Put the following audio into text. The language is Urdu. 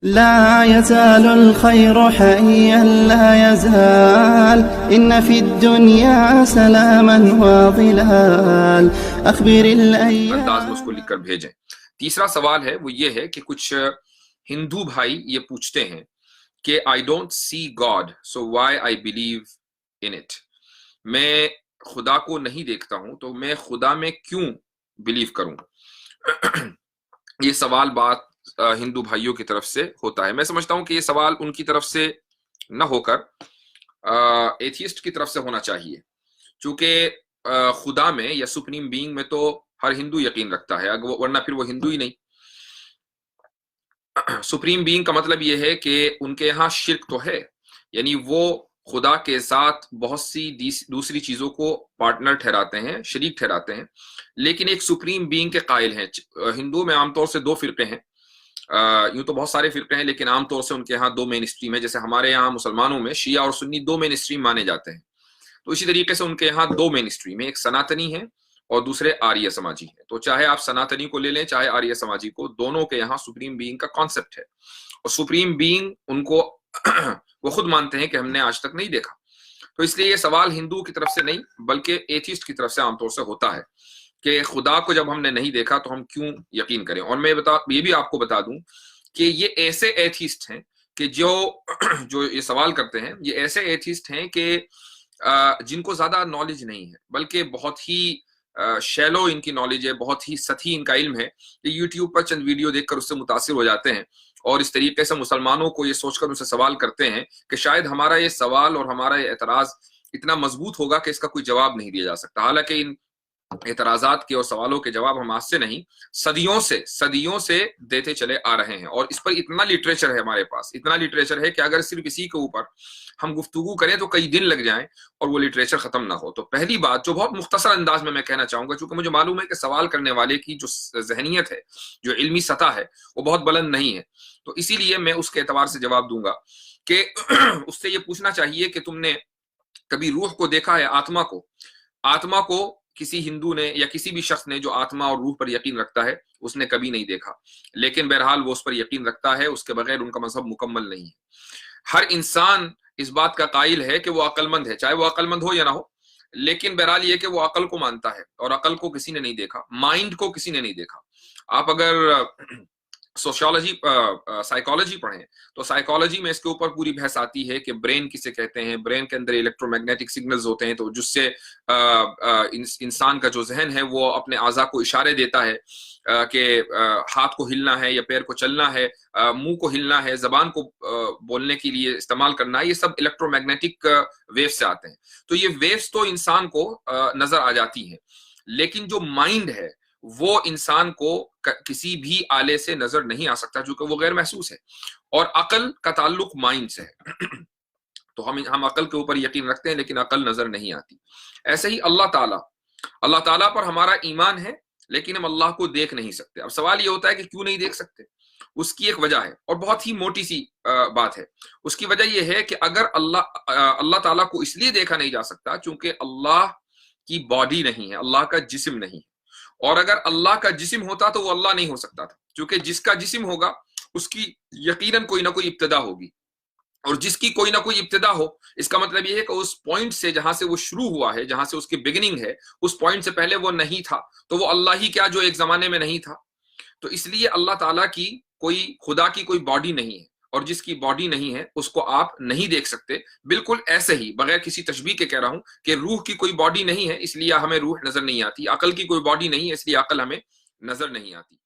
لا يزال الخير حيا لا يزال إن في الدنيا سلاما وظلال أخبر الأيام انداز میں اس کو لکھ کر بھیجیں۔ تیسرا سوال ہے وہ یہ ہے کہ کچھ ہندو بھائی یہ پوچھتے ہیں کہ I don't see God so why I believe in it۔ میں خدا کو نہیں دیکھتا ہوں تو میں خدا میں کیوں بلیو کروں؟ یہ سوال بات ہندو بھائیوں کی طرف سے ہوتا ہے۔ میں سمجھتا ہوں کہ یہ سوال ان کی طرف سے نہ ہو کر ایتھیسٹ کی طرف سے ہونا چاہیے، چونکہ خدا میں یا سپریم بینگ میں تو ہر ہندو یقین رکھتا ہے، ورنہ پھر وہ ہندو ہی نہیں۔ سپریم بینگ کا مطلب یہ ہے کہ ان کے یہاں شرک تو ہے، یعنی وہ خدا کے ساتھ بہت سی دوسری چیزوں کو پارٹنر ٹھہراتے ہیں، شریک ٹھہراتے ہیں، لیکن ایک سپریم بینگ کے قائل ہیں۔ ہندو میں عام طور سے دو فرقے ہیں، یوں تو بہت سارے فرقے ہیں لیکن عام طور سے ان کے ہاں دو مین اسٹریم ہے، جیسے ہمارے یہاں مسلمانوں میں شیعہ اور سنی دو مین اسٹریم مانے جاتے ہیں، تو اسی طریقے سے ان کے یہاں دو مین اسٹریم ہیں، ایک سناتنی ہے اور دوسرے آریہ سماجی ہے۔ تو چاہے آپ سناتنی کو لے لیں چاہے آریہ سماجی کو، دونوں کے یہاں سپریم بینگ کا کانسیپٹ ہے، اور سپریم بینگ ان کو وہ خود مانتے ہیں کہ ہم نے آج تک نہیں دیکھا۔ تو اس لیے یہ سوال ہندو کی طرف سے نہیں بلکہ ایتھیسٹ کی طرف سے عام طور سے ہوتا ہے کہ خدا کو جب ہم نے نہیں دیکھا تو ہم کیوں یقین کریں۔ اور میں یہ بھی آپ کو بتا دوں کہ یہ ایسے ایتھیسٹ ہیں کہ جو یہ سوال کرتے ہیں، یہ ایسے ایتھیسٹ ہیں کہ جن کو زیادہ نالج نہیں ہے، بلکہ بہت ہی شیلو ان کی نالج ہے، بہت ہی سطحی ان کا علم ہے، کہ یوٹیوب پر چند ویڈیو دیکھ کر اس سے متاثر ہو جاتے ہیں اور اس طریقے سے مسلمانوں کو یہ سوچ کر ان سے سوال کرتے ہیں کہ شاید ہمارا یہ سوال اور ہمارا یہ اعتراض اتنا مضبوط ہوگا کہ اس کا کوئی جواب نہیں دیا جا سکتا۔ حالانکہ ان اعتراضات کے اور سوالوں کے جواب ہم آج سے نہیں صدیوں سے دیتے چلے آ رہے ہیں، اور اس پر اتنا لٹریچر ہے ہمارے پاس، اتنا لٹریچر ہے کہ اگر صرف اسی کے اوپر ہم گفتگو کریں تو کئی دن لگ جائیں اور وہ لٹریچر ختم نہ ہو۔ تو پہلی بات جو بہت مختصر انداز میں کہنا چاہوں گا، چونکہ مجھے معلوم ہے کہ سوال کرنے والے کی جو ذہنیت ہے، جو علمی سطح ہے، وہ بہت بلند نہیں ہے، تو اسی لیے میں اس کے اعتبار سے جواب دوں گا کہ اس سے یہ پوچھنا چاہیے کہ تم نے کبھی روح کو دیکھا ہے؟ آتما کو کسی ہندو نے یا کسی بھی شخص نے جو آتما اور روح پر یقین رکھتا ہے اس نے کبھی نہیں دیکھا، لیکن بہرحال وہ اس پر یقین رکھتا ہے، اس کے بغیر ان کا مذہب مکمل نہیں ہے۔ ہر انسان اس بات کا قائل ہے کہ وہ عقل مند ہے، چاہے وہ عقل مند ہو یا نہ ہو، لیکن بہرحال یہ کہ وہ عقل کو مانتا ہے، اور عقل کو کسی نے نہیں دیکھا، مائنڈ کو کسی نے نہیں دیکھا۔ آپ اگر سوشیالوجی سائیکالوجی پڑھیں تو سائیکالوجی میں اس کے اوپر پوری بحث آتی ہے کہ برین کسے کہتے ہیں، برین کے اندر الیکٹرو میگنیٹک سگنلز ہوتے ہیں، تو جس سے انسان کا جو ذہن ہے وہ اپنے اعضاء کو اشارے دیتا ہے کہ ہاتھ کو ہلنا ہے یا پیر کو چلنا ہے، منہ کو ہلنا ہے، زبان کو بولنے کے لیے استعمال کرنا ہے، یہ سب الیکٹرو میگنیٹک ویوز سے آتے ہیں۔ تو یہ ویوز تو انسان کو نظر آ جاتی ہیں، لیکن جو مائنڈ ہے وہ انسان کو کسی بھی آلے سے نظر نہیں آ سکتا، چونکہ وہ غیر محسوس ہے، اور عقل کا تعلق مائنڈ سے ہے۔ تو ہم عقل کے اوپر یقین رکھتے ہیں لیکن عقل نظر نہیں آتی۔ ایسے ہی اللہ تعالیٰ پر ہمارا ایمان ہے لیکن ہم اللہ کو دیکھ نہیں سکتے۔ اب سوال یہ ہوتا ہے کہ کیوں نہیں دیکھ سکتے؟ اس کی ایک وجہ ہے، اور بہت ہی موٹی سی بات ہے۔ اس کی وجہ یہ ہے کہ اگر اللہ تعالیٰ کو اس لیے دیکھا نہیں جا سکتا چونکہ اللہ کی باڈی نہیں ہے، اللہ کا جسم نہیں ہے، اور اگر اللہ کا جسم ہوتا تو وہ اللہ نہیں ہو سکتا تھا، کیونکہ جس کا جسم ہوگا اس کی یقیناً کوئی نہ کوئی ابتدا ہوگی، اور جس کی کوئی نہ کوئی ابتدا ہو اس کا مطلب یہ ہے کہ اس پوائنٹ سے جہاں سے وہ شروع ہوا ہے، جہاں سے اس کی بگننگ ہے، اس پوائنٹ سے پہلے وہ نہیں تھا، تو وہ اللہ ہی کیا جو ایک زمانے میں نہیں تھا۔ تو اس لیے اللہ تعالیٰ کی خدا کی کوئی باڈی نہیں ہے، اور جس کی باڈی نہیں ہے اس کو آپ نہیں دیکھ سکتے۔ بالکل ایسے ہی بغیر کسی تشبیہ کے کہہ رہا ہوں کہ روح کی کوئی باڈی نہیں ہے اس لیے ہمیں روح نظر نہیں آتی، عقل کی کوئی باڈی نہیں ہے اس لیے عقل ہمیں نظر نہیں آتی۔